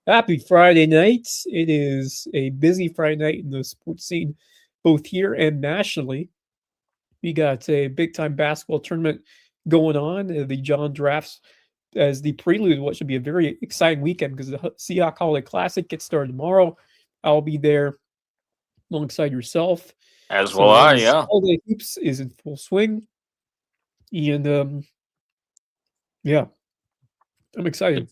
Happy Friday night. It is a busy Friday night in the sports scene, both here and nationally. We got a big time basketball tournament going on. The John Drafts as the prelude to what should be a very exciting weekend because the Seahawk Holiday Classic gets started tomorrow. I'll be there alongside yourself. As will So I, as yeah. Holiday Hoops is in full swing. And yeah, I'm excited.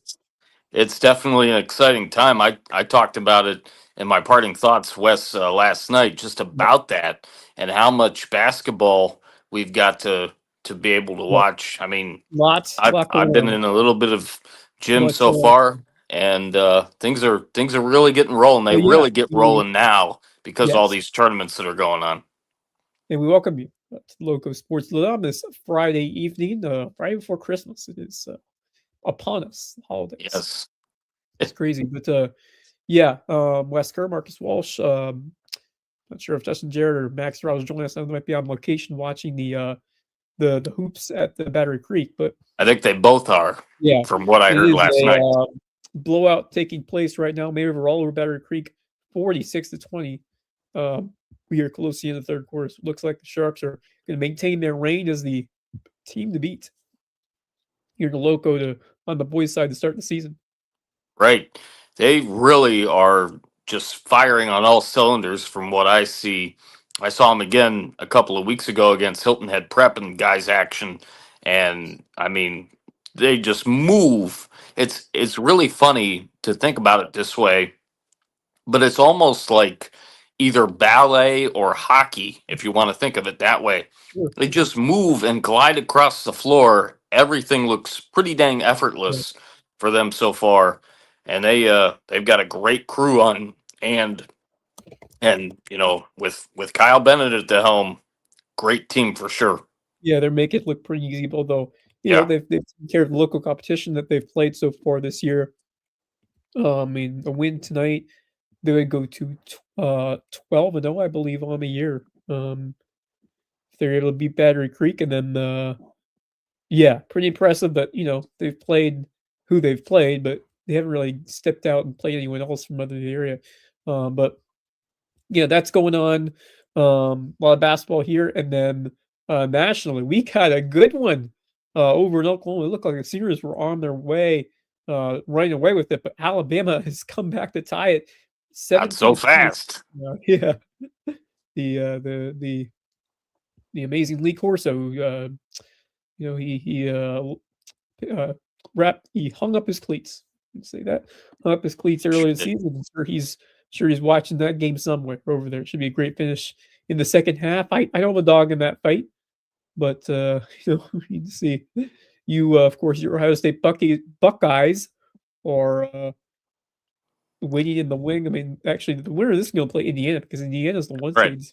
It's definitely an exciting time. I talked about it in my parting thoughts, Wes, last night, just Yep. about that and how much basketball we've got to be able to Yep. watch. I mean, Lots, I've lot I've going been on. in a little bit of gym But so far, and things are really getting rolling. They well, yeah, really get rolling now because of all yes. these tournaments that are going on. And we welcome you to Loco Sports Lowdown this Friday evening, Friday before Christmas. It is upon us, holidays. Yes. It's crazy. But yeah, Wes Kerr, Marcus Walsh, not sure if Justin Jarrett or Max Rouse joining us. They might be on location watching the hoops at the Battery Creek. But I think they both are, yeah, from what I it heard is last a night. blowout taking place right now. Maybe we're all over Battery Creek, 46-20. We are close to the end of the third quarter. So it looks like the Sharks are going to maintain their reign as the team to beat here in the Loco on the boys' side to start the season. Right. They really are just firing on all cylinders from what I see. I saw them again a couple of weeks ago against Hilton Head Prep and guys action. And I mean, they just move. It's really funny to think about it this way, but it's almost like either ballet or hockey, if you want to think of it that way. Sure. They just move and glide across the floor. Everything looks pretty dang Yeah. effortless for them so far, and they've got a great crew on, and with Kyle Bennett at the helm, great team for sure. Yeah, they're making it look pretty easy, although Yeah, they've taken care of the local competition that they've played so far this year. I mean, a win tonight, they would go to 12-0, I believe, on the year. If they're able to beat Battery Creek, and then yeah, pretty impressive that they've played who they've played, but they haven't really stepped out and played anyone else from other the area. But yeah, that's going on. A lot of basketball here, and then nationally, we got a good one over in Oklahoma. It looked like the Cedars were on their way, running away with it, but Alabama has come back to tie it, not so 17. fast. Yeah, the uh, the the the amazing Lee Corso. He he hung up his cleats. Let's say that hung up his cleats earlier this season. I'm sure he's watching that game somewhere over there. It should be a great finish in the second half. I don't have a dog in that fight, but we need to see. You of course your Ohio State Buckeyes are waiting in the wing. I mean, actually, the winner of this is going to play Indiana because Indiana's the one Right. seed.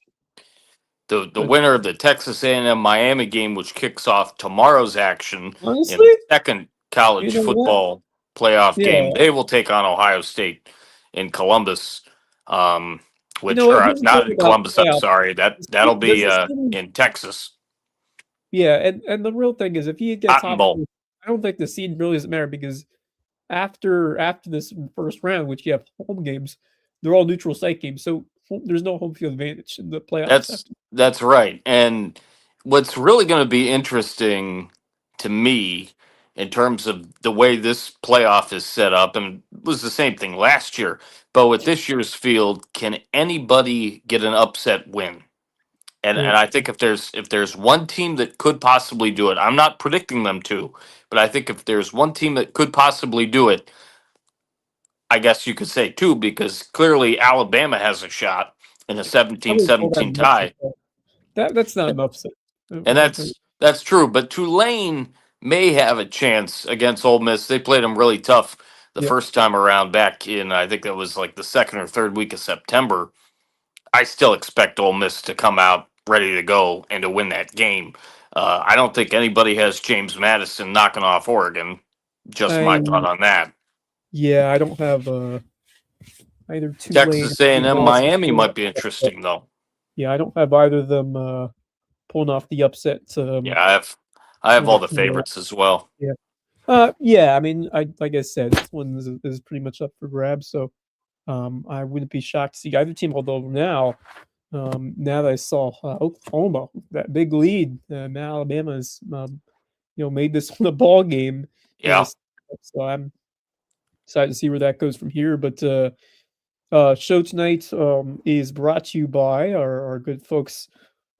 The But winner of the Texas A&M Miami game, which kicks off tomorrow's action in honestly, the second you college know what? football playoff game, Yeah, they will take on Ohio State in Columbus. Um, you know which what? or Here's the not thing in about Columbus. I'm playoffs. sorry. That'll Does be this team in Texas. Yeah, and the real thing is if he gets Cotton hot, Bowl. I don't think the seed really doesn't matter because after this first round, which you have home games, they're all neutral site games, so there's no home field advantage in the playoffs. That's After that's right. And what's really going to be interesting to me in terms of the way this playoff is set up, and it was the same thing last year, but with this year's field, can anybody get an upset win? And yeah, I think if there's one team that could possibly do it, I'm not predicting them to, but I think if there's one team that could possibly do it, I guess you could say two, because clearly Alabama has a shot in a I wouldn't call that 17-17 an upset. tie. Though. That's not an upset. And I think. that's true. But Tulane may have a chance against Ole Miss. They played them really tough the Yeah, first time around back in, I think that was like the second or third week of September. I still expect Ole Miss to come out ready to go and to win that game. I don't think anybody has James Madison knocking off Oregon. Just my I thought on that. yeah, I don't have either Tulane Texas or A&M Madison. Miami might be interesting though. Yeah, I don't have either of them pulling off the upset. Yeah, I have all the Yeah, favorites as well. yeah. Yeah, I mean, like I said, this one is pretty much up for grabs. So, I wouldn't be shocked to see either team. Although now that I saw Oklahoma that big lead, now Alabama's made this one a ball game. Yeah. So I'm excited to see where that goes from here. But show tonight is brought to you by our good folks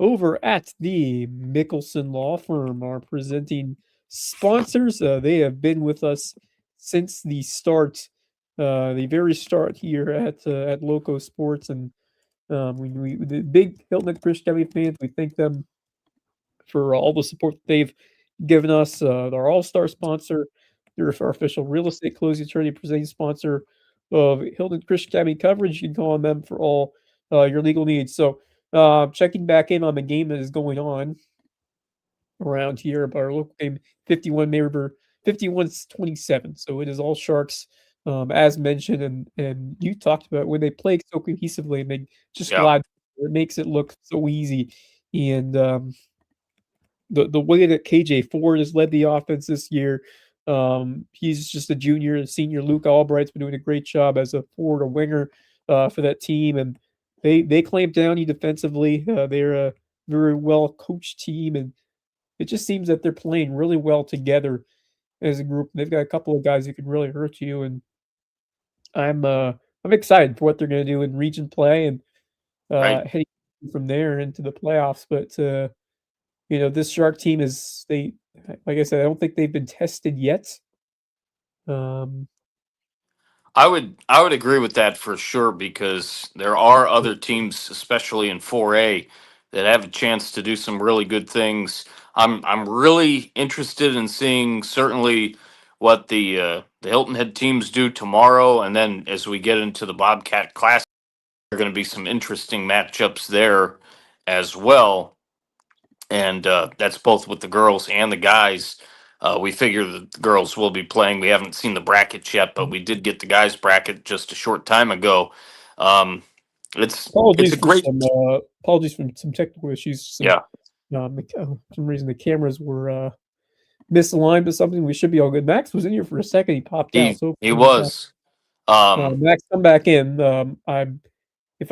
over at the Mickelson Law Firm, our presenting sponsors. They have been with us since the very start here at LowcoSports, and we the big Hilton and Chris County fans. We thank them for all the support that they've given us. Our all-star sponsor, they're our official real estate closing attorney, presenting sponsor of Hilton Christian Academy coverage. You can call on them for all your legal needs. So, checking back in on the game that is going on around here, but our local game 51 May River 51-27. So it is all Sharks, as mentioned, and you talked about when they play so cohesively and they just Yeah. glide. It makes it look so easy, and the way that KJ Ford has led the offense this year. He's just a junior. Senior Luke Albright's been doing a great job as a forward or winger for that team, and they clamp down you defensively. They're a very well coached team, and it just seems that they're playing really well together as a group. They've got a couple of guys who can really hurt you, and I'm excited for what they're going to do in region play and Right. heading from there into the playoffs. But this Shark team like I said, I don't think they've been tested yet. Um, I would agree with that for sure because there are other teams, especially in 4A, that have a chance to do some really good things. I'm really interested in seeing certainly what the Hilton Head teams do tomorrow, and then as we get into the Bobcat Classic, there are going to be some interesting matchups there as well, and that's both with the girls and the guys. We figure that the girls will be playing. We haven't seen the brackets yet, but we did get the guys' bracket just a short time ago. Um, it's a apologies for great, some technical issues. yeah. For some reason the cameras were misaligned, but something we should be all good. Max was in here for a second. He popped out. So He was. Max, come back in. I'm if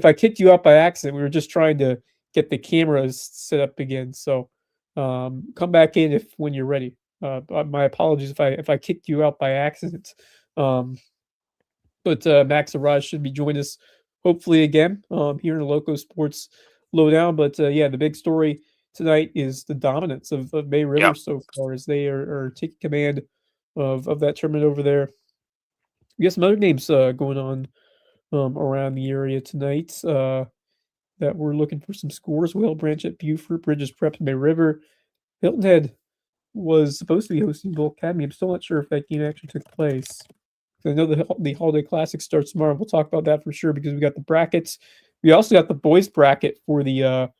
I kicked you out by accident, we were just trying to get the cameras set up again. So come back in if when you're ready. My apologies if I kicked you out by accident. Um, but Max and Raj should be joining us hopefully again here in the LowcoSports Lowdown. But yeah, the big story tonight is the dominance of May Yeah. River so far as they are taking command of that tournament over there. We got some other names going on around the area tonight that we're looking for some scores. Whale Branch at Buford, Bridges Prep, May River. Hilton Head was supposed to be hosting Bull Academy. I'm still not sure if that game actually took place. I know the Holiday Classic starts tomorrow. We'll talk about that for sure because we got the brackets. We also got the boys bracket for the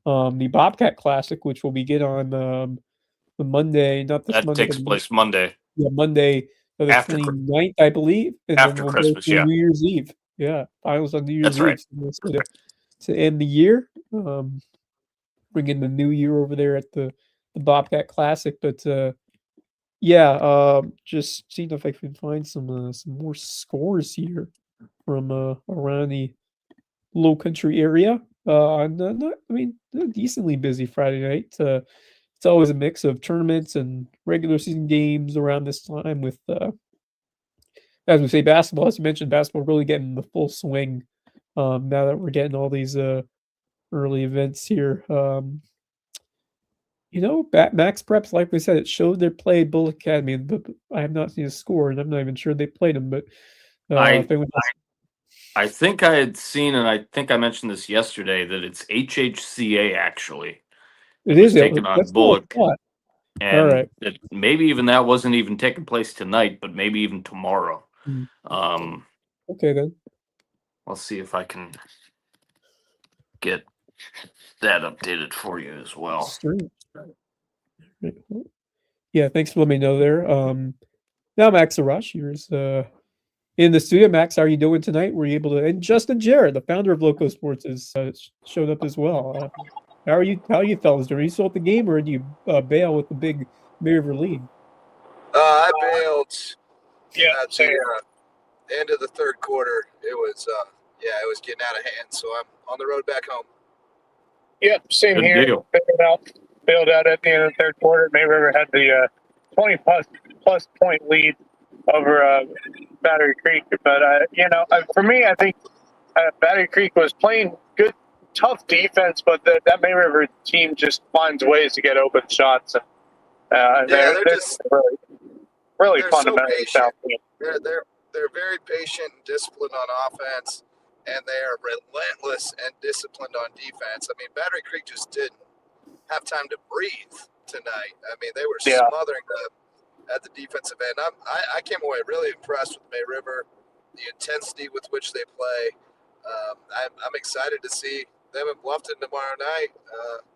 Bobcat Classic, which will begin on the Monday, not this That Monday, takes but place Monday Monday the after 29th, I believe, and then after we'll go Christmas. through Yeah, New Year's Eve. Yeah, finals on New Year's that's right. Eve. So to end the year, bring in the new year over there at the Bobcat Classic. But yeah, just seeing if I can find some more scores here from around the Low Country area. I mean, a decently busy Friday night. It's always a mix of tournaments and regular season games around this time. With as we say, basketball. As you mentioned, basketball really getting the full swing. Now that we're getting all these early events here. Max Preps, like we said, it showed their play at Bull Academy, but I have not seen a score, and I'm not even sure they played them. But if I anyone else, I think I had seen, and I think I mentioned this yesterday, that it's HHCA actually it was is. taken on That's what I Bullock, thought. All and right. that maybe even that wasn't even taking place tonight, but maybe even tomorrow. Mm, Um, okay then. Let's see if I can get that updated for you as well. Strange. Right, well, yeah, thanks for letting me know there. Now Max Arash here is in the studio. Max, how are you doing tonight? Were you able to? And Justin Jarrett, the founder of LowcoSports, has showed up as well. How are you? How are you fellas doing? Are you still at the game, or do you bail with the big May River lead? I bailed Yeah, at same. the end of the third quarter. It was it was getting out of hand, so I'm on the road back home. Yep, same Good here. deal. Bailed out at the end of the third quarter. May River had the 20-plus point lead over Battery Creek. But, for me, I think Battery Creek was playing good, tough defense, but that May River team just finds ways to get open shots. And they're they're just really they're so fundamentally sound patient. team. They're very patient and disciplined on offense, and they are relentless and disciplined on defense. I mean, Battery Creek just didn't have time to breathe tonight. I mean, they were smothering at the defensive end. I came away really impressed with May River, the intensity with which they play. I'm excited to see them in Bluffton tomorrow night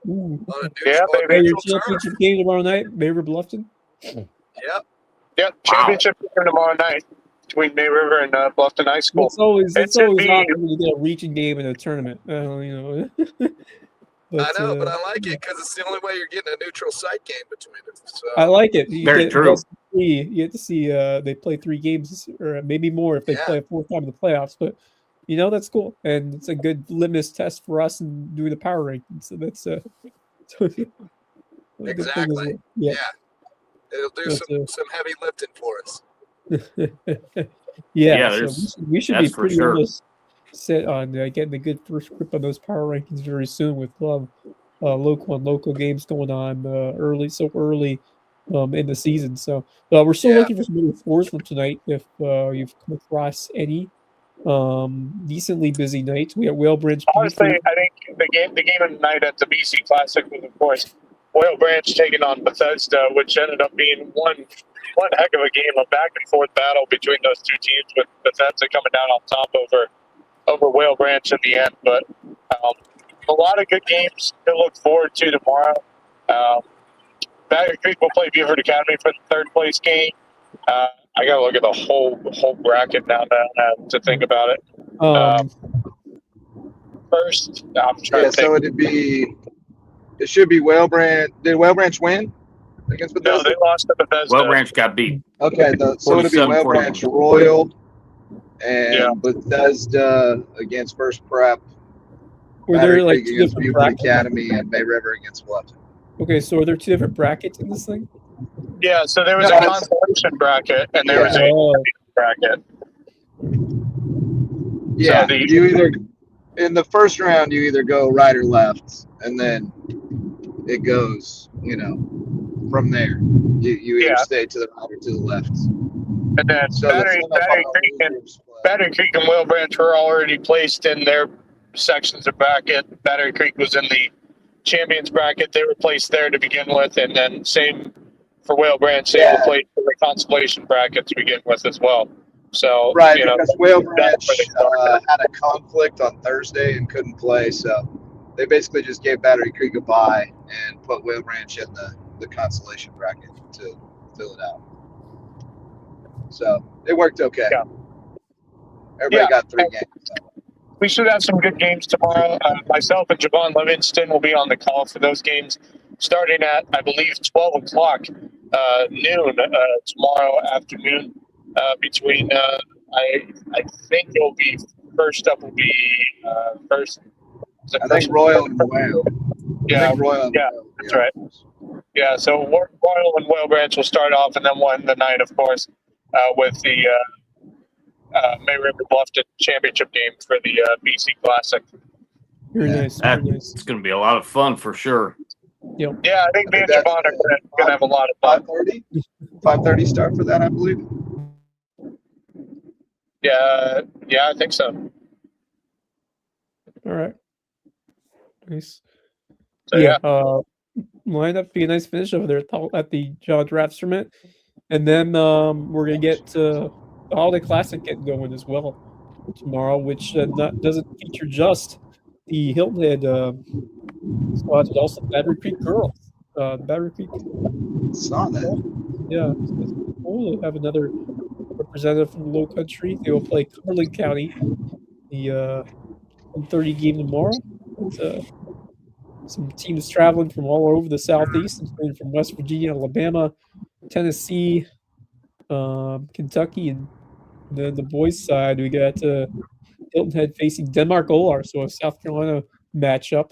on a Your neutral championship turf. game tomorrow night, May River Bluffton. Yep. Championship game tomorrow night between May River and Bluffton High School. It's always It should awesome be- when you get a reaching game in a tournament. But, I know, but I like it because it's the only way you're getting a neutral site game between them. So. I like it. You Very get true. best of three. You get to see they play 3 games or maybe more if they play a 4th time in the playoffs. But that's cool, and it's a good litmus test for us in doing the power rankings. So that's exactly. Yeah, it'll do some heavy lifting for us. So we should be pretty sure. almost set on getting a good first grip on those power rankings very soon with local and local games going on early in the season. So we're still looking for some little scores from tonight. If you've come across any decently busy nights, we have Whale Branch. Honestly, I think the game of the night at the BC Classic was, of course, Whale Branch taking on Bethesda, which ended up being one heck of a game, a back and forth battle between those two teams, with Bethesda coming down on top over Whale Branch in the end. But a lot of good games to look forward to tomorrow. Battery Creek will play Beaufort Academy for the 3rd place game. I got to look at the whole bracket now to think about it. First, I'm trying to think. So it should be Whale Branch. Did Whale Branch win against Bethesda? No, they lost to Bethesda. Whale Branch got beat. Okay, so it'll be Whale Branch Royal and Bethesda against First Prep. Were there like 2 against Beaufort Academy and May River against Bluffton. Okay, so are there 2 different brackets in this thing? Yeah, so there was a consolation bracket and there was a bracket. Yeah, so you either in the first round you either go right or left, and then it goes, from there. You either stay to the right or to the left. And then Battery Creek and Whale Branch were already placed in their sections of bracket. Battery Creek was in the champions bracket. They were placed there to begin with, and then same for Whale Branch. They were placed in the consolation bracket to begin with as well. So because Whale Branch had a conflict on Thursday and couldn't play, so they basically just gave Battery Creek a bye and put Whale Branch in the consolation bracket to fill it out. So it worked okay. Yeah. Everybody got 3 games. So. We should have some good games tomorrow. Myself and Javon Livingston will be on the call for those games, starting at, I believe, 12 o'clock noon tomorrow afternoon. Between, I think it'll be first up will be first. I think Royal and Whale. Yeah, Royal. Yeah, that's right. Yeah, so Royal and Whale Branch will start off, and then we'll end the night, of course, with the May River Bluffton championship game for the BC Classic. Very nice. It's going to be a lot of fun for sure. Yep. Yeah, I think me and Javon are going to have a lot of fun. 5:30 start for that, I believe. Yeah, I think so. All right. Nice. So, lined up to be a nice finish over there at the John Drafts tournament. And then we're going to get the Holiday Classic getting going as well tomorrow, which doesn't feature just the Hilton Head squads, but also Battery Creek girls. Battery Creek. Saw that. Yeah. We'll have another representative from the Low Country. They will play Cumberland County, the 30 game tomorrow. It's, some teams traveling from all over the Southeast, including from West Virginia, Alabama, Tennessee, Kentucky, and then the boys' side we got Hilton Head facing Denmark Olar, so a South Carolina matchup.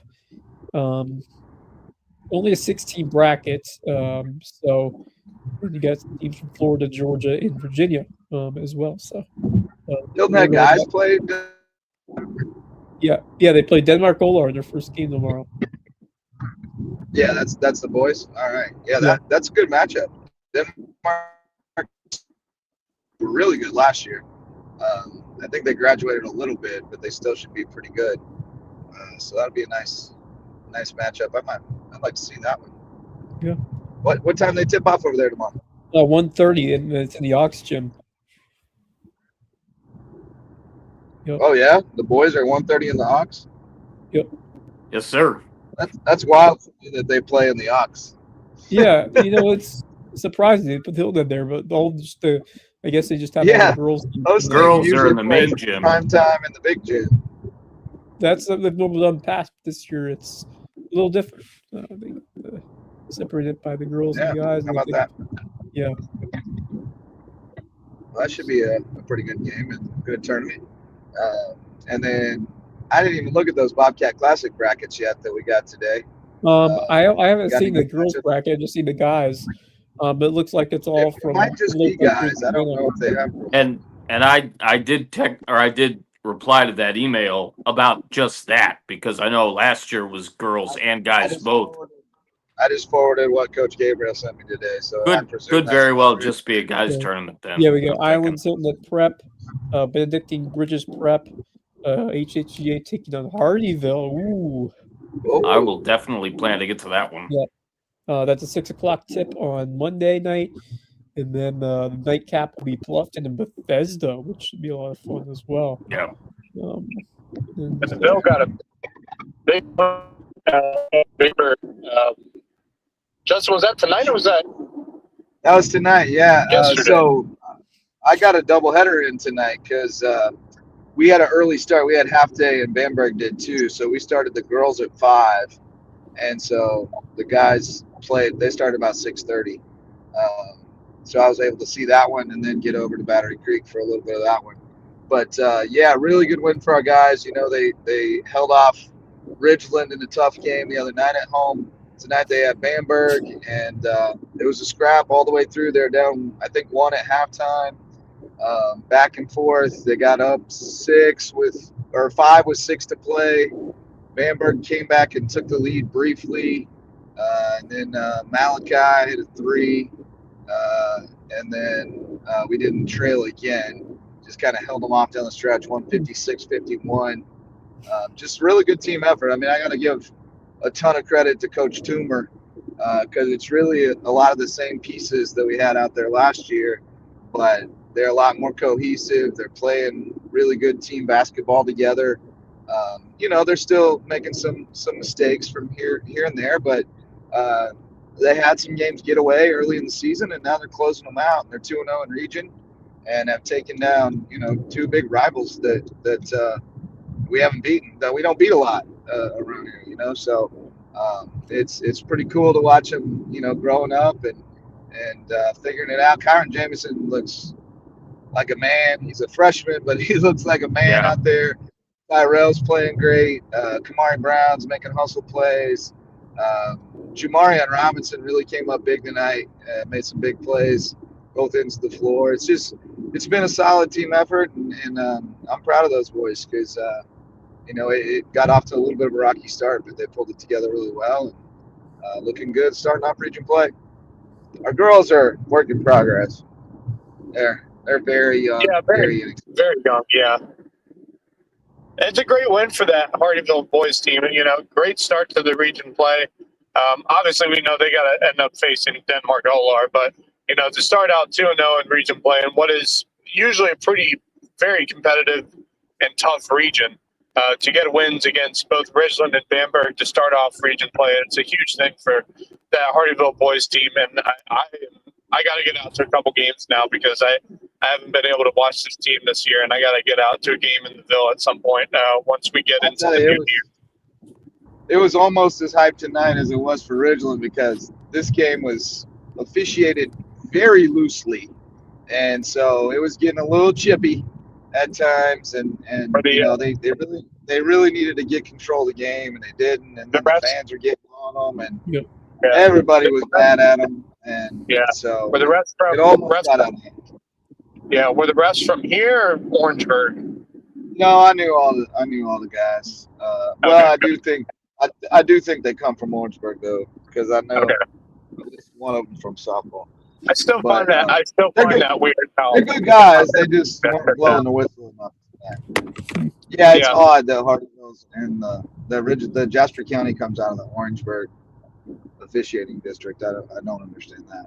Only a 16 bracket, so you got some teams from Florida, Georgia, and Virginia as well. So Hilton Head guys played. Yeah, they play Denmark Olar in their first game tomorrow. Yeah, that's the boys. All right. Yeah, that's a good matchup. Denmark were really good last year. I think they graduated a little bit, but they still should be pretty good. So that'll be a nice matchup. I'd like to see that one. Yeah. What time they tip off over there tomorrow? 1:30, and it's in the Ox Gym. Yep. Oh yeah, the boys are 1:30 in the Ox. Yep. Yes, sir. That's wild that they play in the Ox. Yeah, it's surprising they put Hilton there, but I guess they just have all the girls. Those girls are in the main gym. Prime time in the big gym. That's something they've normally done past. This year it's a little different. They separated by the girls and the guys. How about that? Yeah. Well, that should be a pretty good game and good tournament. And then I didn't even look at those Bobcat Classic brackets yet that we got today. I haven't seen the girls bracket. I just seen the guys. But it looks like it's all from. It might just be guys. I don't know if they have. And I did reply to that email about just that, because I know last year was girls and guys both. I just forwarded what Coach Gabriel sent me today. So could very well just be a guys tournament then. Yeah, we go. Islands Hilton at Prep, Benedictine Bridges Prep, HHGA taking on Hardyville. Ooh. I will definitely plan to get to that one. Yeah. That's a 6:00 tip on Monday night. And then the nightcap will be Bluffton and Bethesda, which should be a lot of fun as well. Yeah. Bill got a big bigger. Justin, was that tonight or was that? That was tonight, yeah. So I got a doubleheader in tonight because we had an early start. We had half day and Bamberg did too. So we started the girls at 5. And so the guys played, they started about 6:30. So I was able to see that one and then get over to Battery Creek for a little bit of that one. But yeah, really good win for our guys. They held off Ridgeland in a tough game the other night at home. Tonight they had Bamberg, and it was a scrap all the way through. They're down, I think, 1 at halftime. Back and forth. They got up 5 with 6 to play. Bamberg came back and took the lead briefly. And then Malachi hit a 3. And then we didn't trail again. Just kind of held them off down the stretch, 156-51. Just really good team effort. I mean, I got to give a ton of credit to Coach Toomer because it's really a lot of the same pieces that we had out there last year, but they're a lot more cohesive. They're playing really good team basketball together. They're still making some mistakes from here and there, but they had some games get away early in the season, and now they're closing them out. They're 2-0 in region and have taken down, 2 big rivals that we haven't beaten, that we don't beat a lot around here, So it's pretty cool to watch them, growing up and figuring it out. Kyron Jameson looks like a man. He's a freshman, but he looks like a man out there. Tyrell's playing great. Kamari Brown's making hustle plays. Jamarian Robinson really came up big tonight, made some big plays, both ends of the floor. It's been a solid team effort, and I'm proud of those boys because, it got off to a little bit of a rocky start, but they pulled it together really well and looking good starting off region play. Our girls are work in progress. They're very young. Yeah, very young, yeah. It's a great win for that Hardyville boys team. And, great start to the region play. Obviously, we know they got to end up facing Denmark Olar, but, to start out 2-0 in region play in what is usually a very competitive and tough region, to get wins against both Ridgeland and Bamberg to start off region play, it's a huge thing for that Hardyville boys team. And I got to get out to a couple games now because I haven't been able to watch this team this year, and I got to get out to a game in the Ville at some point once we get into the new year. It was almost as hyped tonight as it was for Ridgeland because this game was officiated very loosely, and so it was getting a little chippy at times, and For the, you know they really needed to get control of the game, and they didn't, and then the refs, fans were getting on them, and Yep. everybody was mad at them, and Yeah. so were the refs it from almost got out of hand. were the refs from here or Orangeburg? No, I knew all the guys. Well, Okay, I do think they come from Orangeburg though, because I know Okay. at least one of them from softball. I still But, find good. that weird. How They're good guys. They just weren't blowing the whistle enough. Yeah, it's Yeah. odd that Hardyville's and the Jasper County comes out of the Orangeburg officiating district. I don't understand that.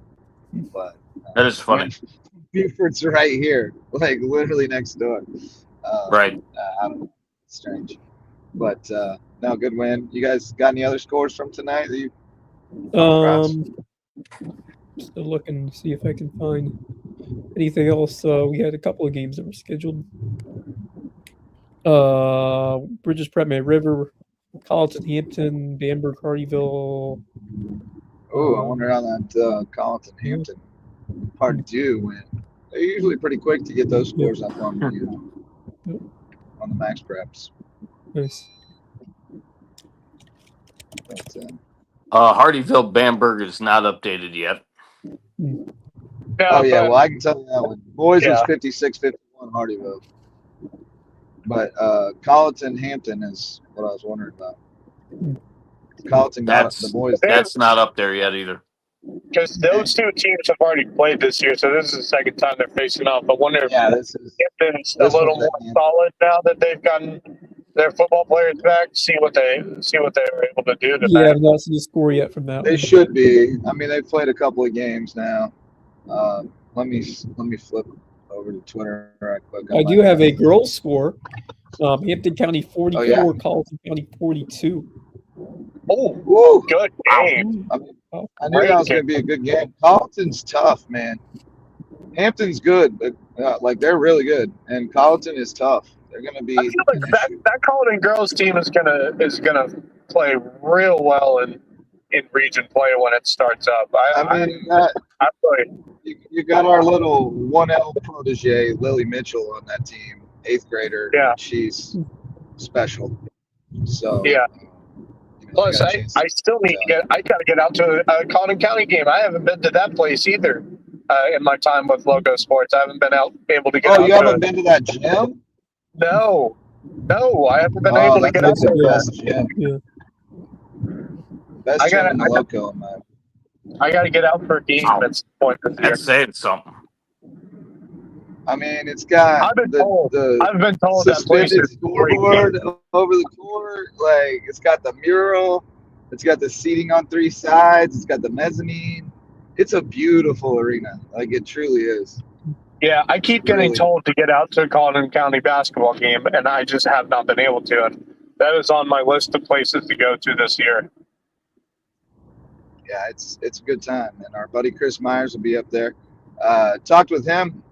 But That is funny. Buford's right here, like literally next door. Right. I don't know. It's strange. But no, good win. You guys got any other scores from tonight that you Still looking to see if I can find anything else. We had a couple of games that were scheduled. Bridges, Pratt May River, Colleton, Hampton, Bamberg, Hardyville. I wonder how that Colleton Hampton hard to do when they're usually pretty quick to get those scores up on the max preps. Nice. But, Hardyville Bamberg is not updated yet. oh yeah, well I can tell you that one. Boys is Yeah. 56-51 Hardyville. But Colleton Hampton is what I was wondering about. Colleton got the boys. That's not up there yet either. Because those two teams have already played this year, so this is the second time they're facing off. I wonder if this is Hampton's a little more solid now that they've gotten their football players back. See what they were able to do tonight. Yeah, I've not seen the score yet from that. They should be. I mean, they've played a couple of games now. Let me flip over to Twitter right quick. I do have a girls score. Hampton County 44, yeah. Colleton County 42. Oh, good game. I knew that was going to be a good game. Colleton's tough, man. Hampton's good, but like they're really good, and Colleton is tough. They're going to be. I feel like that Colleton girls team is gonna play real well in region play when it starts up. You got our little 1L protege Lily Mitchell on that team, 8th grader. Yeah, she's special. So yeah. Plus, I still need to get. I got to get out to a Colleton County game. I haven't been to that place either. In my time with LowcoSports, I haven't been able to get out. Oh, you haven't been to that gym? No, I haven't been able to get out to the best gym. Yeah. Best gym in the Lowco, man. I got to get out for a game at some point this year. That's saying something. I mean, it's got I've been told that place suspended is scoreboard over the court. Like, it's got the mural. It's got the seating on 3 sides. It's got the mezzanine. It's a beautiful arena. Like, it truly is. Yeah, I keep getting told to get out to a Colleton County basketball game, and I just have not been able to. And that is on my list of places to go to this year. Yeah, it's a good time. And our buddy Chris Myers will be up there. Talked with him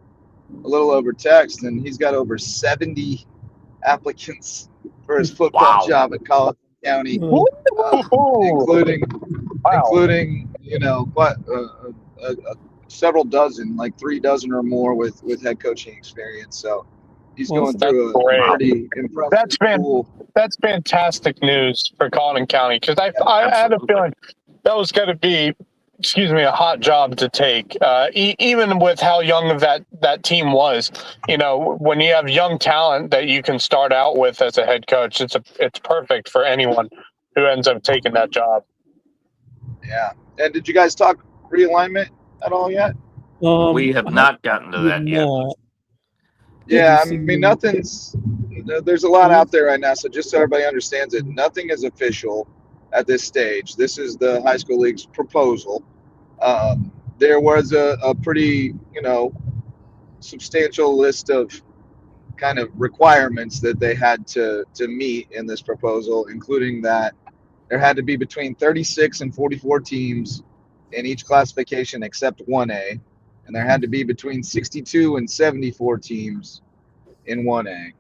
a little over text, and he's got over 70 applicants for his football job at Colleton County, including several dozen, like 3 dozen or more with head coaching experience. So he's going through a pretty impressive pool. That's fantastic news for Colleton County, because I had a feeling that was going to be, a hot job to take, even with how young that team was. You know, when you have young talent that you can start out with as a head coach, it's perfect for anyone who ends up taking that job. Yeah. And did you guys talk realignment at all yet? We have not gotten to that yet. Yeah, I mean, there's a lot out there right now, so just so everybody understands it, nothing is official at this stage. This is the high school league's proposal. There was a pretty, substantial list of kind of requirements that they had to meet in this proposal, including that there had to be between 36 and 44 teams in each classification except 1A, and there had to be between 62 and 74 teams in 1A.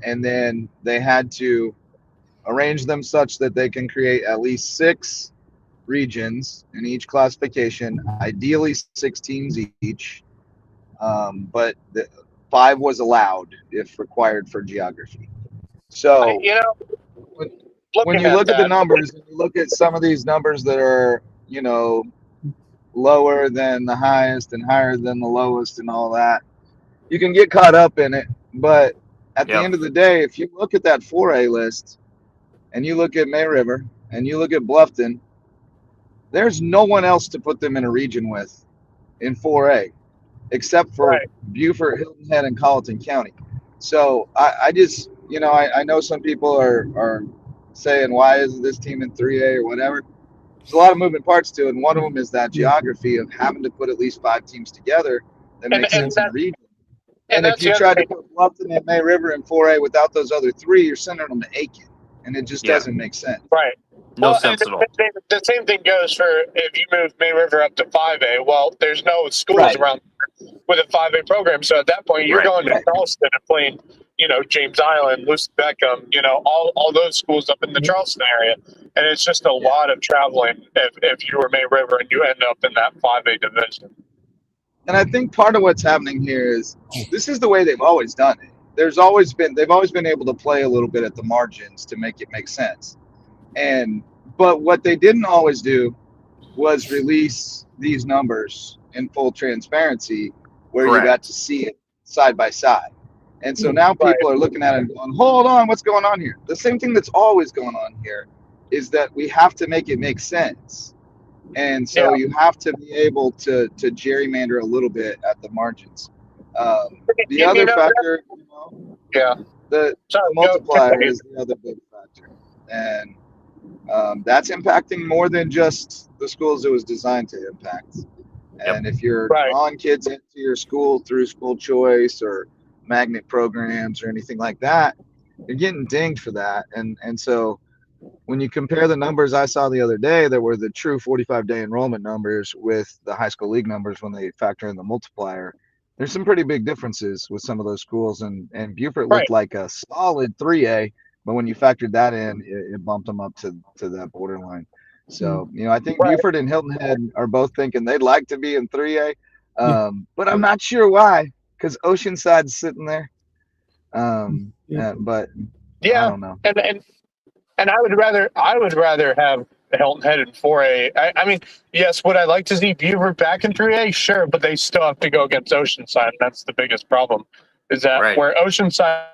And then they had to arrange them such that they can create at least 6 regions in each classification, ideally 6 teams each, but 5 was allowed if required for geography. So You know, when, when looking you at look at the that, numbers, and you look at some of these numbers that are, lower than the highest and higher than the lowest and all that, you can get caught up in it. But at the Yep. end of the day, if you look at that 4A list and you look at May River and you look at Bluffton, there's no one else to put them in a region with in 4A except for right? Beaufort, Hilton Head, and Colleton County. So I just, I know some people are saying, why isn't this team in 3A or whatever? There's a lot of moving parts to it, and one of them is that geography of having to put at least 5 teams together that And makes sense in a region. And if that's the you other tried to thing, put Bluffton and May River in 4A without those other 3, you're sending them to Aiken, and it just Yeah. doesn't make sense. right? No Well, sense at all. the same thing goes for if you move May River up to 5A. Well, there's no schools Right. around with a 5A program, so at that point you're Right. going to Right. Charleston and playing, James Island, Lucy Beckham, all those schools up in the Charleston area, and it's just a lot of traveling if you were May River and you end up in that 5A division. And I think part of what's happening here is this is the way they've always done it. They've always been able to play a little bit at the margins to make it make sense. But what they didn't always do was release these numbers in full transparency where you got Correct. to see it side by side. And so now Right. people are looking at it and going, hold on, what's going on here? The same thing that's always going on here is that we have to make it make sense. And so you have to be able to gerrymander a little bit at the margins. The other factor, Yeah. the multiplier is the other big factor. And that's impacting more than just the schools it was designed to impact. And if you're drawing kids into your school through school choice or magnet programs or anything like that, you're getting dinged for that. And so when you compare the numbers I saw the other day that were the true 45-day enrollment numbers with the high school league numbers when they factor in the multiplier, there's some pretty big differences with some of those schools. And Beaufort looked like a solid 3A, but when you factored that in, it bumped them up to that borderline. So, I think Beaufort and Hilton Head are both thinking they'd like to be in 3A, but I'm not sure why, because Oceanside's sitting there. But I don't know. And I would rather have Hilton Head in 4A. I mean, yes, would I like to see Beaufort back in 3A? Sure, but they still have to go against Oceanside, and that's the biggest problem. Is that where Oceanside,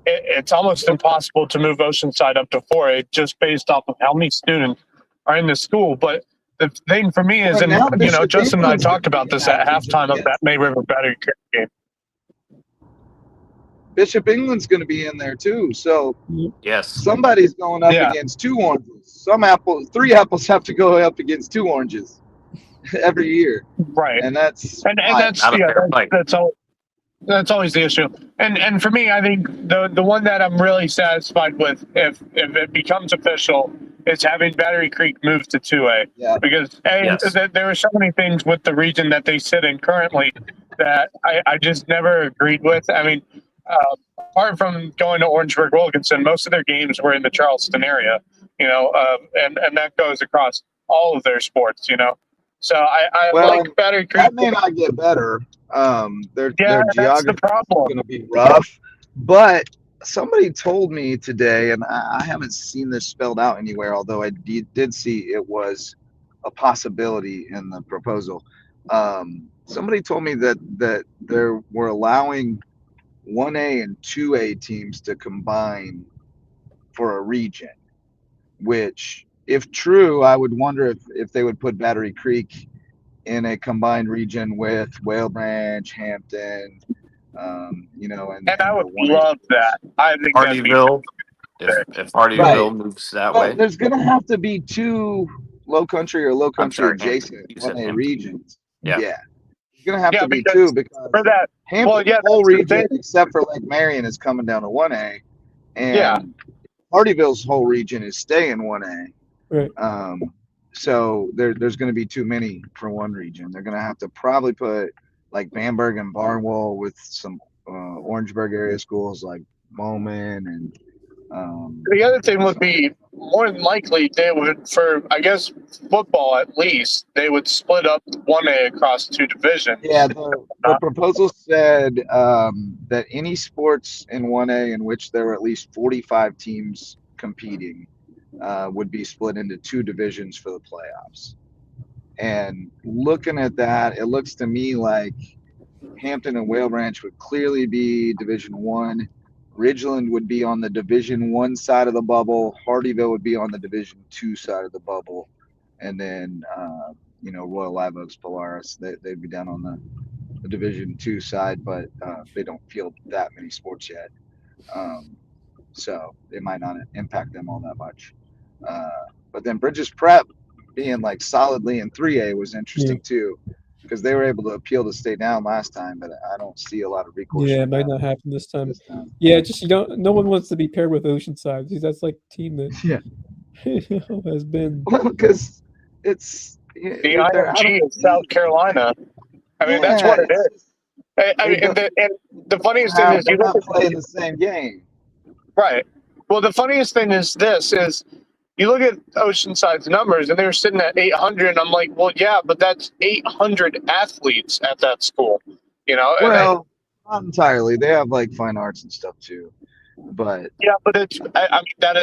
it's almost impossible to move Oceanside up to 4A just based off of how many students are in the school. But the thing for me is, Justin and I talked about this at halftime of that May River Battery Creek game. Bishop England's going to be in there too, so yes, somebody's going up against 2 oranges. 3 apples have to go up against 2 oranges every year, right? And that's that's always the issue. And for me, I think the one that I'm really satisfied with, if it becomes official, is having Battery Creek move to 2A, because there are so many things with the region that they sit in currently that I just never agreed with. I mean. Apart from going to Orangeburg Wilkinson, most of their games were in the Charleston area, and that goes across all of their sports, So I like Battery Creek. That may not get better. Their geography is going to be rough, but somebody told me today, and I haven't seen this spelled out anywhere, although I did see it was a possibility in the proposal. Somebody told me that they were allowing 1A and 2A teams to combine for a region, which, if true, I would wonder if they would put Battery Creek in a combined region with Whale Branch, Hampton, and I would love that. I think Hardyville, if Hardyville moves that way. There's going to have to be 2 low country or low country adjacent 1A regions. Yeah. You're going to have to be 2 because for that, Hampton's whole region, except for Lake Marion, is coming down to 1A. And Hardyville's whole region is staying 1A. Right. So there's going to be too many for one region. They're going to have to probably put like Bamberg and Barnwell with some Orangeburg area schools like Bowman and The other thing would be more than likely they would, for I guess football at least, they would split up 1A across 2 divisions. Yeah, the proposal said that any sports in 1A in which there are at least 45 teams competing would be split into 2 divisions for the playoffs. And looking at that, it looks to me like Hampton and Whale Branch would clearly be Division 1. Ridgeland would be on the Division 1 side of the bubble. Hardyville would be on the Division 2 side of the bubble. And then, Royal Live Oaks, Polaris, they'd be down on the Division 2 side, but they don't field that many sports yet. So it might not impact them all that much. But then Bridges Prep being like solidly in 3A was interesting too, because they were able to appeal to stay down last time, but I don't see a lot of recourse. Yeah, it might not happen this time. Yeah, just no one wants to be paired with Oceanside because that's like a team that has been. Well, because it's the IMG of South Carolina. I mean, that's what it is. I mean, and the funniest thing is you're not playing the same game, right? Well, the funniest thing is you look at Oceanside's numbers, and they're sitting at 800, and I'm like, well, yeah, but that's 800 athletes at that school, Well, not entirely. They have like fine arts and stuff too, but yeah, but it's I mean that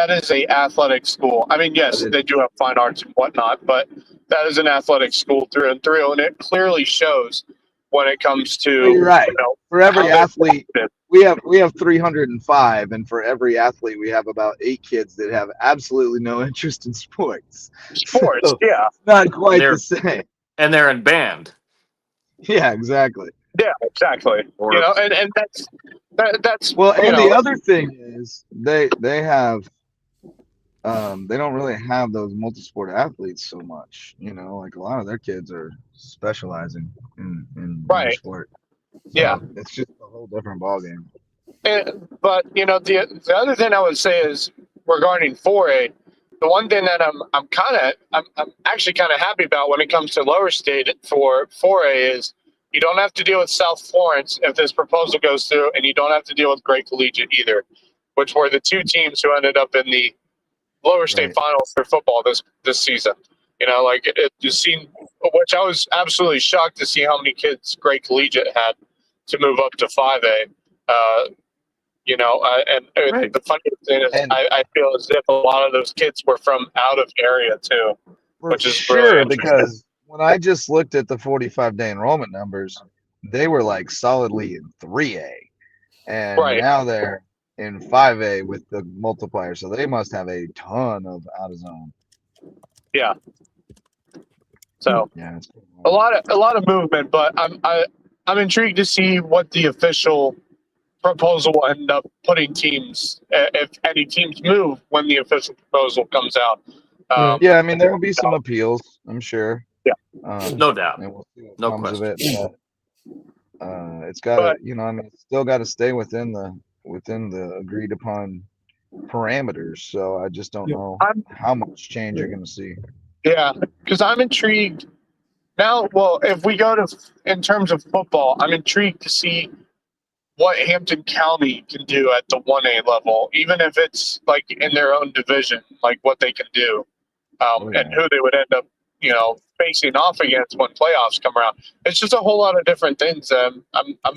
is a athletic school. I mean, yes, they do have fine arts and whatnot, but that is an athletic school through and through, and it clearly shows when it comes to you're right. For every athlete. We have 305, and for every athlete, we have about 8 kids that have absolutely no interest in sports. So yeah, not quite the same. And they're in band. Yeah, exactly. Yeah, exactly. And that's well. And the other thing is they have they don't really have those multi-sport athletes so much. Like a lot of their kids are specializing in sport. So yeah, it's just a whole different ballgame. But the other thing I would say is regarding 4A, the one thing that I'm actually kind of happy about when it comes to lower state for 4A is you don't have to deal with South Florence if this proposal goes through, and you don't have to deal with Great Collegiate either, which were the 2 teams who ended up in the lower state finals for football this season. It just seemed, which I was absolutely shocked to see how many kids Great Collegiate had to move up to 5A. The funniest thing is I feel as if a lot of those kids were from out of area too, which is really because when I just looked at the 45-day enrollment numbers, they were like solidly in 3A, and now they're in 5A with the multiplier, so they must have a ton of out of zone. Yeah. So it's a lot of movement, but I'm intrigued to see what the official proposal will end up putting teams, if any teams move when the official proposal comes out. I mean there will be some appeals, I'm sure. Yeah, no doubt. And we'll see what no comes question. of it. It's got to, it's still got to stay within the agreed upon parameters. So I just don't know how much change you're going to see. Yeah, because I'm intrigued now. Well, if we go to in terms of football, I'm intrigued to see what Hampton County can do at the 1A level, even if it's like in their own division, like what they can do, and who they would end up, facing off against when playoffs come around. It's just a whole lot of different things. I'm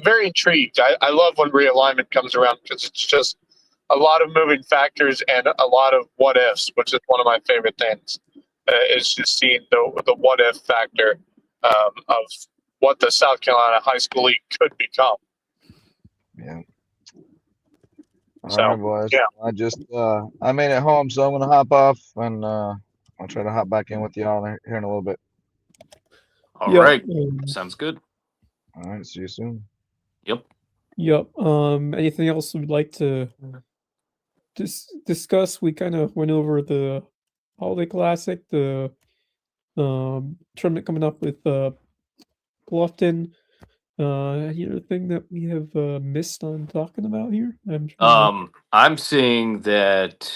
very intrigued. I love when realignment comes around because it's just a lot of moving factors and a lot of what ifs, which is one of my favorite things. Is just seeing the what if factor of what the South Carolina High School League could become. Yeah. So, all right, boys. I just I made it home, so I'm gonna hop off and I'll try to hop back in with y'all here in a little bit. All right. Sounds good. All right, see you soon. Yep. Anything else we'd like to discuss? We kind of went over the Holiday Classic, the tournament coming up with Bluffton. Any other thing that we have missed on talking about here? I'm seeing that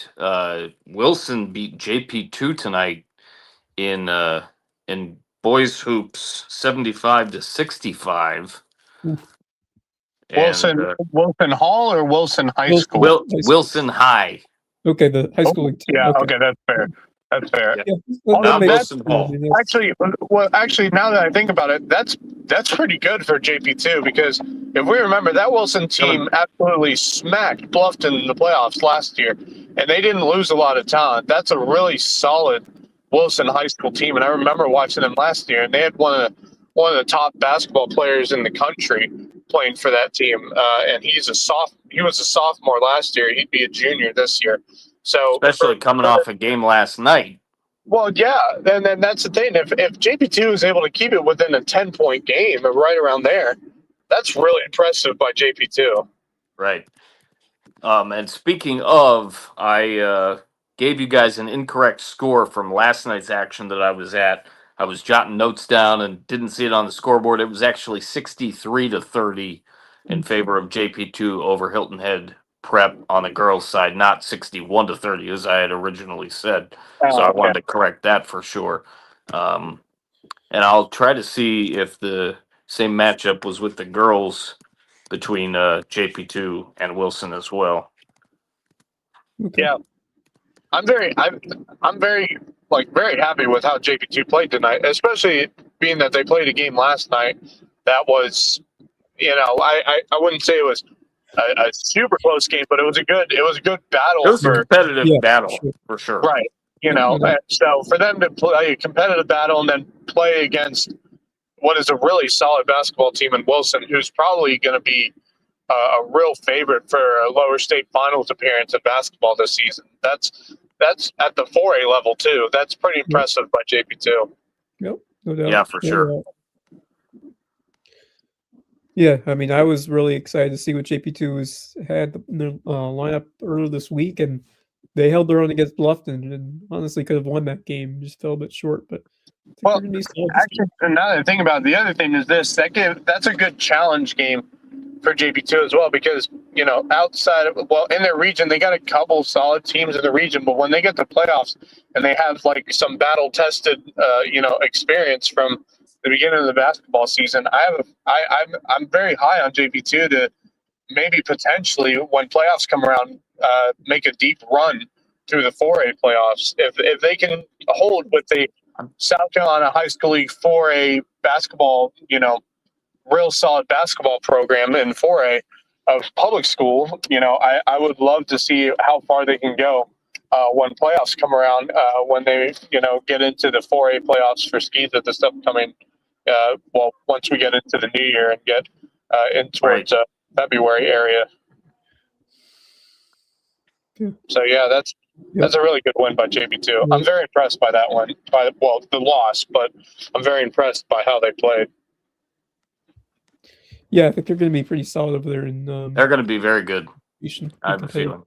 Wilson beat JP2 tonight in boys hoops 75-65. Oof. Wilson Hall or Wilson High School? Wilson High. Okay, the high school. Yeah, okay, that's fair. That's fair. Yeah. Although Wilson Hall. actually, now that I think about it, that's pretty good for JP2 because if we remember, that Wilson team absolutely smacked Bluffton in the playoffs last year, and they didn't lose a lot of talent. That's a really solid Wilson High School team, and I remember watching them last year, and they had one of the top basketball players in the country playing for that team, and he was a sophomore last year. He'd be a junior this year. So especially coming off a game last night. Well, yeah, and that's the thing. If JP2 is able to keep it within a 10-point game, right around there, that's really impressive by JP2. Right. And speaking of, I gave you guys an incorrect score from last night's action that I was at. I was jotting notes down and didn't see it on the scoreboard. It was actually 63-30 in favor of JP2 over Hilton Head Prep on the girls' side, not 61-30 as I had originally said. So I wanted to correct that for sure. And I'll try to see if the same matchup was with the girls between JP2 and Wilson as well. Okay. Yeah, I'm very happy with how JP2 played tonight, especially being that they played a game last night that was, I wouldn't say it was a super close game, but it was a good battle. It was a competitive battle for sure. Right. So for them to play a competitive battle and then play against what is a really solid basketball team in Wilson, who's probably going to be a real favorite for a lower state finals appearance in basketball this season. That's at the 4A level too. That's pretty impressive by JP2. Yep. No doubt. Yeah, for sure. Yeah, I mean, I was really excited to see what JP2 had in their lineup earlier this week, and they held their own against Bluffton, and honestly could have won that game. Just fell a bit short, but actually, now that I think about it, the other thing is that's a good challenge game for JP2 as well, because outside of in their region they got a couple solid teams in the region, but when they get to playoffs and they have like some battle tested experience from the beginning of the basketball season, I'm very high on JP2 to maybe potentially when playoffs come around make a deep run through the 4A playoffs if they can hold with the South Carolina High School League 4A basketball real solid basketball program in 4A of public school. I would love to see how far they can go when playoffs come around, when they get into the 4A playoffs for skis at this upcoming once we get into the new year and get in towards February area. So yeah, that's a really good win by JP2. I'm very impressed by that one. The loss, but I'm very impressed by how they played. Yeah, I think they're going to be pretty solid over there. They're going to be very good. I have a feeling.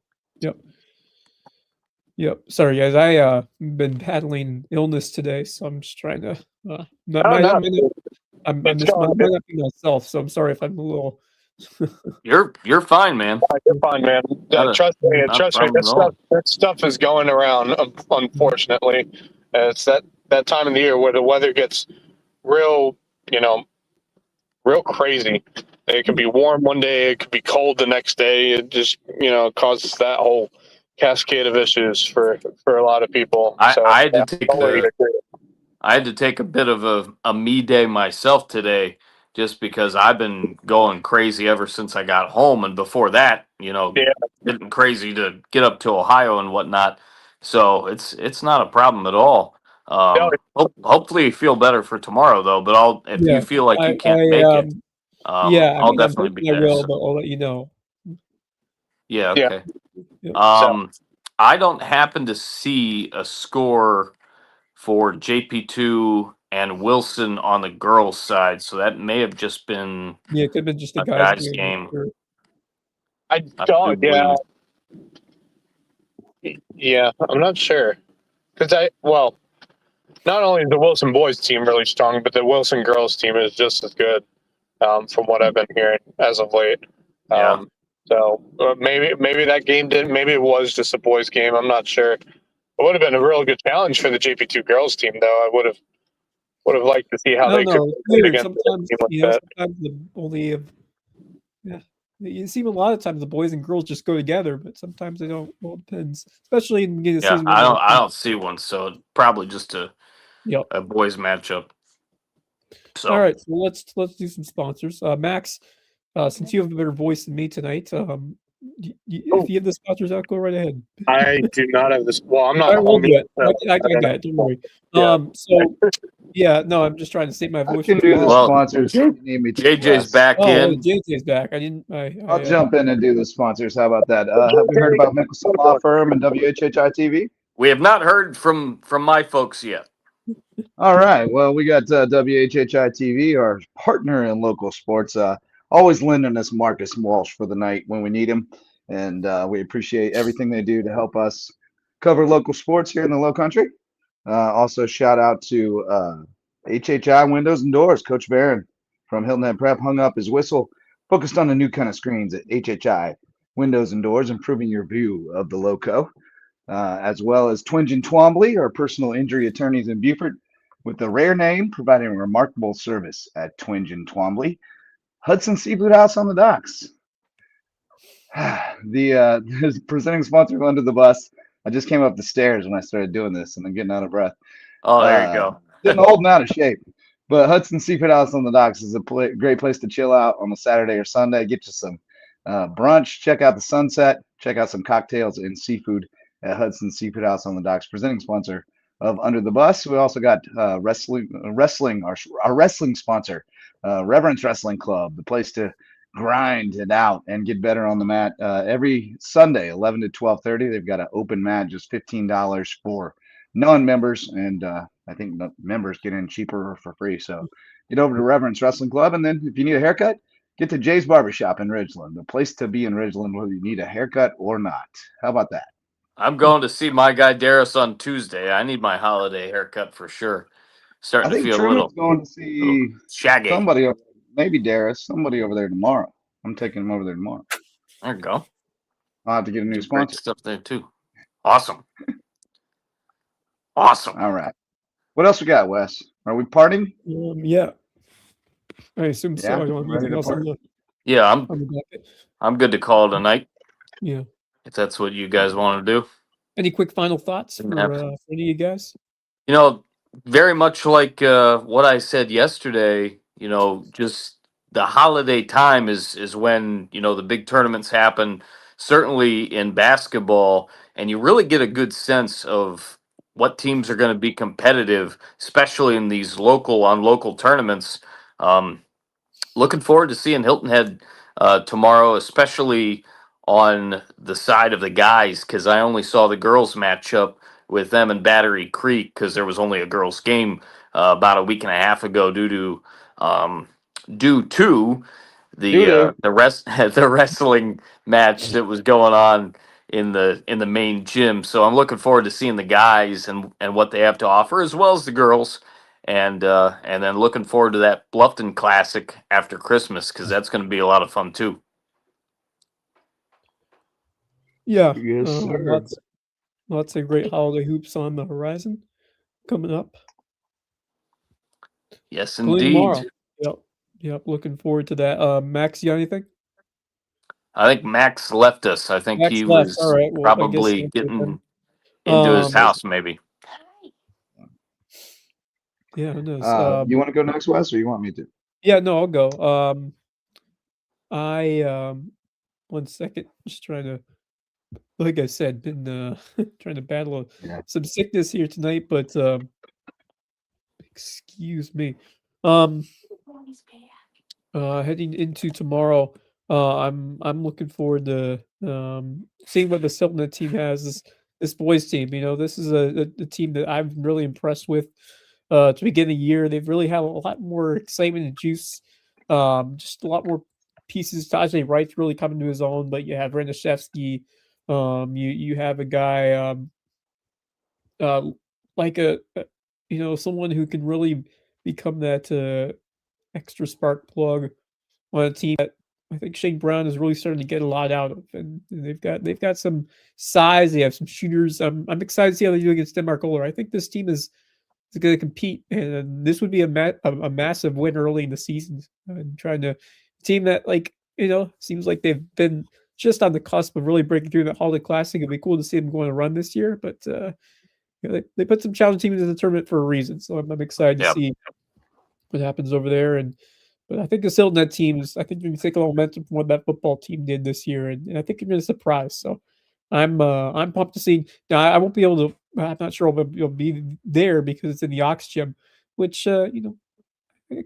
Yep. Sorry, guys. I been battling illness today, so I'm just trying to. I might not be myself, so I'm sorry if I'm a little. You're fine, man. You're fine, man. Trust me. That stuff is going around. Unfortunately, it's that time of the year where the weather gets real crazy. It could be warm one day, it could be cold the next day. It just causes that whole cascade of issues for a lot of people. I had to take a bit of a me day myself today, just because I've been going crazy ever since I got home, and before that, getting crazy to get up to Ohio and whatnot. So it's not a problem at all. Hopefully you feel better for tomorrow, though. But if you feel like you can't make it, I'll definitely be there. But I'll let you know. Yeah. Okay. Yeah. I don't happen to see a score for JP2 and Wilson on the girls' side, so that may have just been it could have been just a guys game. I don't. Yeah, I'm not sure because not only is the Wilson boys team really strong, but the Wilson girls team is just as good, from what I've been hearing as of late. So maybe that game didn't. Maybe it was just a boys game. I'm not sure. It would have been a real good challenge for the JP2 girls team, though. I would have liked to see how they could play against sometimes, a team like that. Sometimes the only you see a lot of times the boys and girls just go together, but sometimes they don't. Well, it depends, especially in the beginning of the Yeah, season. I don't see one, so probably just Yep. a boys matchup. So all right, so let's do some sponsors. Max, since you have a better voice than me tonight, if you have the sponsors out, go right ahead. I do not have this. Well, I'm All not right, we'll home do yet. it. So I got it. Don't worry. Yeah. So yeah, no, I'm just trying to save my I voice can for do the tomorrow. Well, sponsors if you need me to. JJ's Wes. back Oh, in. JJ's back. I didn't. I'll jump in and do the sponsors. How about that? Have we heard about Mickelson Law Firm and WHHI TV? We have not heard from my folks yet. All right. Well, we got WHHI TV, our partner in local sports, always lending us Marcus Walsh for the night when we need him. And we appreciate everything they do to help us cover local sports here in the Low Country. Also, shout out to HHI Windows and Doors. Coach Barron from Hilton Head Prep hung up his whistle, focused on the new kind of screens at HHI Windows and Doors, improving your view of the Lowco. As well as Twinge and Twombly, our personal injury attorneys in Beaufort, with the rare name providing remarkable service at Twinge and Twombly. Hudson Seafood House on the docks. The presenting sponsor of Under the Bus. I just came up the stairs when I started doing this, and I'm getting out of breath. Oh, there you go. Getting old and out of shape. But Hudson Seafood House on the docks is a great place to chill out on a Saturday or Sunday. Get you some brunch, check out the sunset, check out some cocktails and seafood at Hudson Seafood House on the docks. Presenting sponsor of Under the Bus. We also got wrestling, our wrestling sponsor, Reverence Wrestling Club, the place to grind it out and get better on the mat. Every Sunday, 11 to 12:30, they've got an open mat, just $15 for non-members, and I think the members get in cheaper or for free. So get over to Reverence Wrestling Club, and then if you need a haircut, get to Jay's Barbershop in Ridgeland, the place to be in Ridgeland, whether you need a haircut or not. How about that? I'm going to see my guy Darius on Tuesday. I need my holiday haircut for sure. Starting I to think feel a Truman's little going to see shaggy. somebody, maybe Darius, somebody over there tomorrow. I'm taking him over there tomorrow. There you go. I'll have to get a new Great sponsor. stuff there too. Awesome. Awesome. All right. What else we got, Wes? Are we partying? Yeah. I assume so. Yeah, I don't have ready anything to else on party? the Yeah, on the docket. I'm good to call it a night Yeah. if that's what you guys want to do. Any quick final thoughts for any of you guys? You know, very much like what I said yesterday, you know, just the holiday time is when, you know, the big tournaments happen, certainly in basketball, and you really get a good sense of what teams are going to be competitive, especially in these local tournaments. Looking forward to seeing Hilton Head tomorrow, especially on the side of the guys, because I only saw the girls matchup with them and Battery Creek because there was only a girls game about a week and a half ago due to the wrestling match that was going on in the main gym. So I'm looking forward to seeing the guys and what they have to offer, as well as the girls. And then looking forward to that Bluffton Classic after Christmas because that's going to be a lot of fun too. Yeah. Yes, sir. Lots of great holiday hoops on the horizon coming up. Yes, Including indeed. tomorrow. Yep. Looking forward to that. Max, you got anything? I think Max left us. I think Max he left. was All right. Well, I guess probably we'll getting into his house, maybe. Yeah, who knows? You want to go next, Wes, or you want me to? Yeah, no, I'll go. One second, just trying to, like I said, been trying to battle some sickness here tonight, but excuse me. Heading into tomorrow, I'm looking forward to seeing what the Silvernet team has. This boys team, you know, this is a team that I'm really impressed with. To begin the year, they've really had a lot more excitement and juice. Just a lot more pieces. Tajay Wright's really coming to his own, but you have Renishevsky. You have a guy like someone who can really become that extra spark plug on a team that I think Shane Brown is really starting to get a lot out of, and they've got some size. They have some shooters. I'm excited to see how they do against Denmark Oler. I think this team is going to compete, and this would be a massive win early in the season. And trying to team that, like, seems like they've been just on the cusp of really breaking through the Holiday Classic. It'd be cool to see them go on a run this year, but they put some challenging teams in the tournament for a reason. So I'm excited to see what happens over there. But I think the Silnet teams, I think you can take a little momentum from what that football team did this year, and I think you're going to surprise. So I'm pumped to see. Now I won't be able to. I'm not sure I'll be there because it's in the Ox Gym, which kind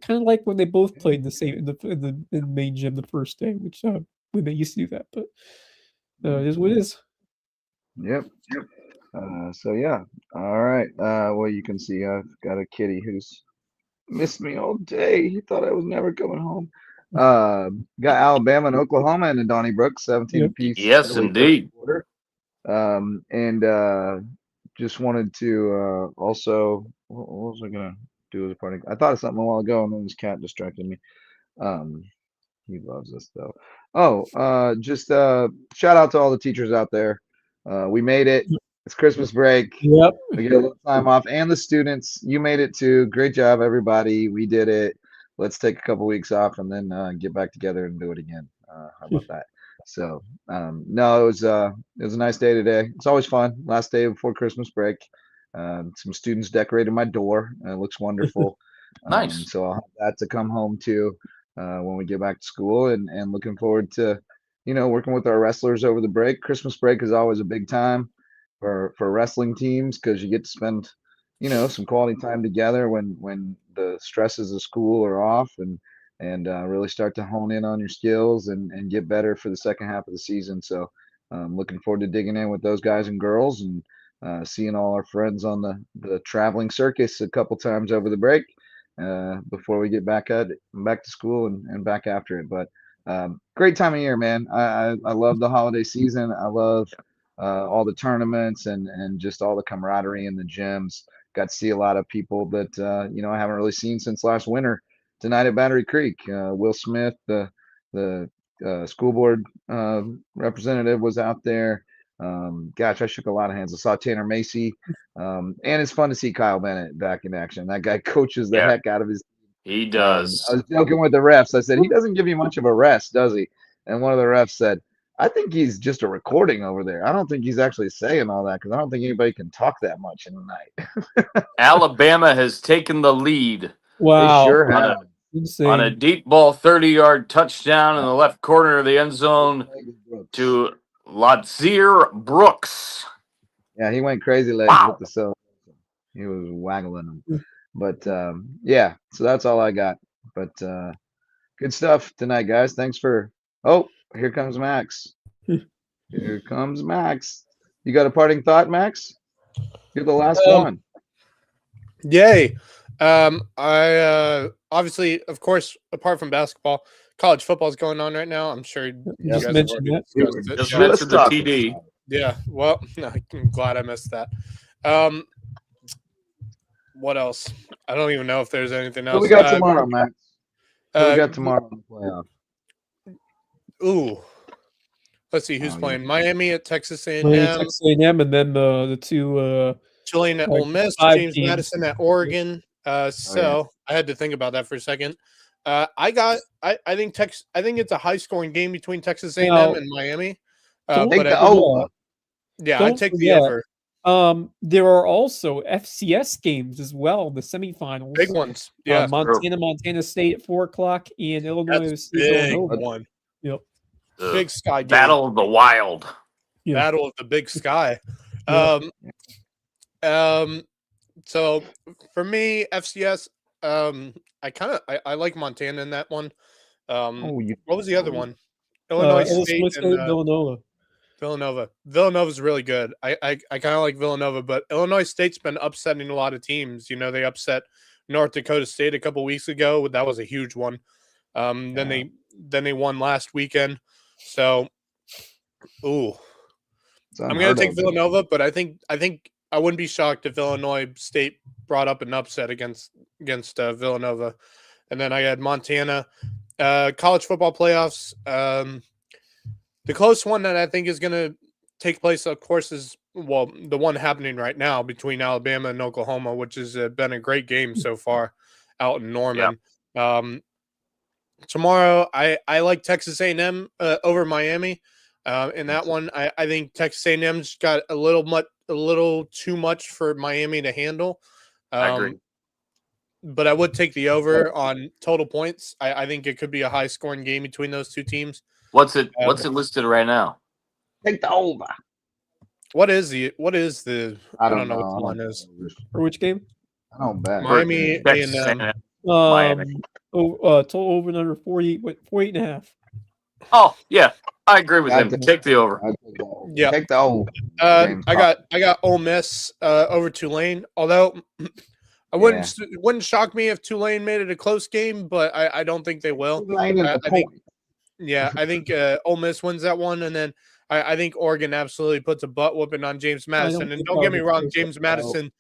of like when they both played the same in the main gym the first day, which when they used to do that. But it is what it is. Yep. So yeah. All right. Well, you can see I've got a kitty who's missed me all day. He thought I was never coming home. Got Alabama and Oklahoma in the Donnybrook, 17 apiece. Yes, indeed. And just wanted to also, what was I gonna do as a party? I thought of something a while ago, and then this cat distracted me. He loves us though. Just shout out to all the teachers out there. We made it. It's Christmas break. Yep. We get a little time off, and the students. You made it too. Great job, everybody. We did it. Let's take a couple weeks off and then get back together and do it again. How about that? So no, it was a nice day today. It's always fun. Last day before Christmas break. Some students decorated my door. It looks wonderful. Nice. So I'll have that to come home to when we get back to school, and looking forward to working with our wrestlers over the break. Christmas break is always a big time for wrestling teams because you get to spend some quality time together when the stresses of school are off, and really start to hone in on your skills and get better for the second half of the season. So looking forward to digging in with those guys and girls, and seeing all our friends on the traveling circus a couple times over the break before we get back to school and back after it. But great time of year, man. I love the holiday season. I love all the tournaments and just all the camaraderie in the gyms. Got to see a lot of people that I haven't really seen since last winter. Tonight at Battery Creek, Will Smith, the school board representative, was out there. Gosh, I shook a lot of hands. I saw Tanner Macy, and it's fun to see Kyle Bennett back in action. That guy coaches the heck out of his. He does. I was joking with the refs. I said, he doesn't give you much of a rest, does he? And one of the refs said, I think he's just a recording over there. I don't think he's actually saying all that because I don't think anybody can talk that much in the night. Alabama has taken the lead. Wow. They sure have. On a deep ball 30-yard touchdown in the left corner of the end zone to Ladzier Brooks. Yeah, he went crazy legs with the celebration. He was waggling them. But yeah, so that's all I got. But good stuff tonight, guys. Thanks for. Oh, here comes Max. Here comes Max. You got a parting thought, Max? You're the last one. Yay. I obviously, of course, apart from basketball, college football is going on right now. I'm sure you guys Just mentioned that. Just mentioned the TD. Yeah, well, I'm glad I missed that. What else? I don't even know if there's anything else. What we got tomorrow, Max? What we got tomorrow in the playoff? Ooh. Let's see who's playing. Miami at Texas A&M. Texas A&M, and then the two Tulane at Ole Miss, James Madison at Oregon. I had to think about that for a second. I think it's a high scoring game between Texas A&M and Miami. I'd take the over. Yeah, I'd take the over. There are also FCS games as well, the semifinals. Big ones. Yeah. Montana State at 4:00 and Illinois State. Big one. Yep. Big Sky game. Battle of the Wild. Yeah. Battle of the Big Sky. So for me, FCS, I like Montana in that one. What was the other one? Illinois State and Villanova. Villanova's really good. I kind of like Villanova, but Illinois State's been upsetting a lot of teams. They upset North Dakota State a couple weeks ago. That was a huge one. Then they won last weekend. So, I'm going to take Villanova, but I think I wouldn't be shocked if Illinois State brought up an upset against Villanova. And then I had Montana. College football playoffs. The close one that I think is going to take place, of course, is the one happening right now between Alabama and Oklahoma, which has been a great game so far out in Norman. tomorrow, I like Texas A&M over Miami. In that one, I think Texas A&M's got a little too much for Miami to handle. I agree. But I would take the over on total points. I think it could be a high scoring game between those two teams. What's it listed right now? Take the over. What is the I don't know know. what the line is. For which game? I don't bet. Miami Texas A&M. A&M. Miami. Total over and under 48.5. Oh yeah, I agree with him. Take the over. Yeah, take the over. I got Ole Miss over Tulane. Although I wouldn't shock me if Tulane made it a close game, but I don't think they will. I think Ole Miss wins that one, and then I think Oregon absolutely puts a butt whooping on James Madison. And don't get me wrong, James Madison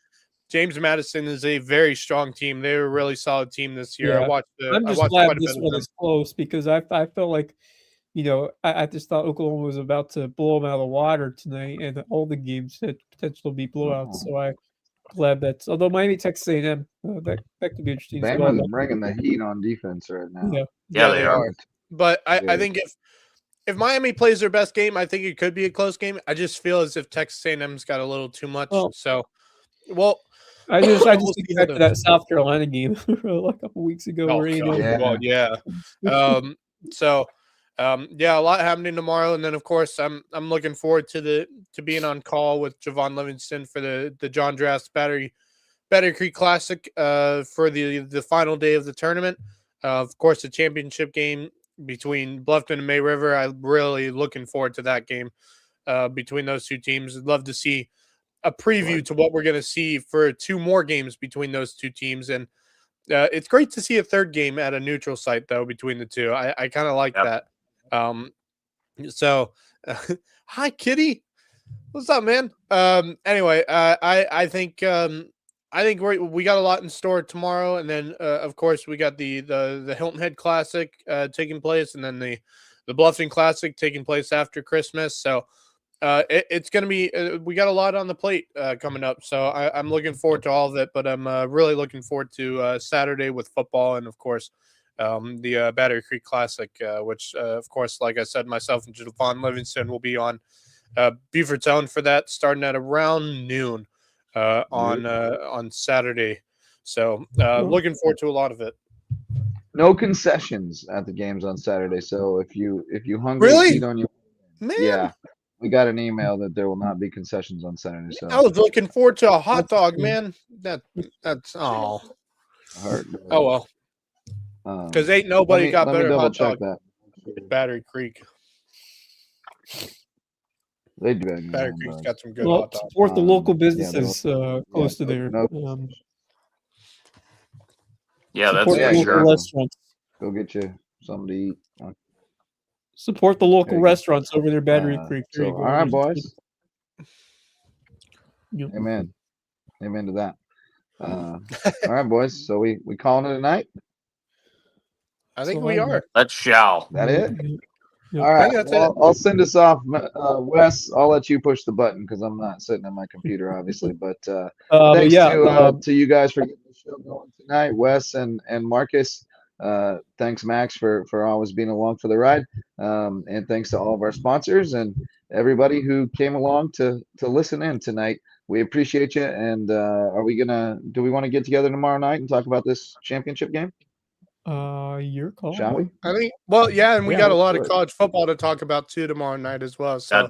is a very strong team. They're a really solid team this year. Yeah. I'm just glad this one is close because I felt like, I just thought Oklahoma was about to blow them out of the water tonight, and all the games had potential to be blowouts. So I'm glad that, although Miami, Texas A&M, that could be interesting. Bama's bringing the heat on defense right now. Yeah, they are. But I think if Miami plays their best game, I think it could be a close game. I just feel as if Texas A&M's got a little too much. I just think back to that South Carolina game a couple weeks ago. A lot happening tomorrow, and then of course I'm looking forward to being on call with Javon Livingston for the John Drass Battery Creek Classic for the final day of the tournament. Of course, the championship game between Bluffton and May River. I'm really looking forward to that game between those two teams. I'd love to see a preview to what we're going to see for two more games between those two teams. And it's great to see a third game at a neutral site, though, between the two. I kind of like that. Hi, Kitty. What's up, man? Anyway, I think we got a lot in store tomorrow. And then, of course, we got the Hilton Head Classic taking place, and then the Bluffton Classic taking place after Christmas. So, it's going to be we got a lot on the plate coming up, so I'm looking forward to all of it, but I'm really looking forward to Saturday with football, and of course the Battery Creek Classic, which of course, like I said, myself and Javon Livingston will be on Beaufort's Own for that, starting at around noon on Saturday. So looking forward to a lot of it. No concessions at the games on Saturday, so if you hungry, really? Eat on your man. Yeah. We got an email that there will not be concessions on Saturday. So I was looking forward to a hot dog, man. That's oh well. Because ain't nobody got better hot dog than Battery Creek. They do. Battery Creek's got some good hot dogs. Support the local businesses close to there. That's local restaurants. Go get you something to eat. Support the local restaurants over there, Battery Creek. All right, boys. Amen. Amen to that. All right, boys. So we calling it a night? I think we are. Let's shall. That it? All right. I'll send us off. Wes, I'll let you push the button because I'm not sitting at my computer, obviously. But thanks to you guys for getting the show going tonight, Wes and Marcus. Thanks, Max, for always being along for the ride, and thanks to all of our sponsors and everybody who came along to listen in tonight. We appreciate you. And do we want to get together tomorrow night and talk about this championship game? Your call. Shall we? I think. Well, yeah, and we got a lot of college football to talk about too tomorrow night as well. So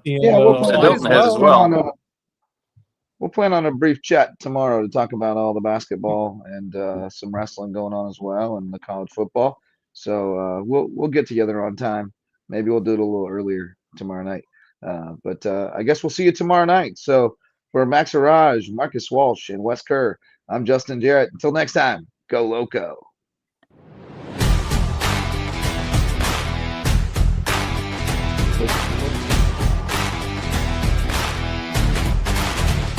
we'll plan on a brief chat tomorrow to talk about all the basketball and some wrestling going on as well, and the college football. So we'll get together on time. Maybe we'll do it a little earlier tomorrow night. But I guess we'll see you tomorrow night. So for Max Araj, Marcus Walsh, and Wes Kerr, I'm Justin Jarrett. Until next time, go Lowco.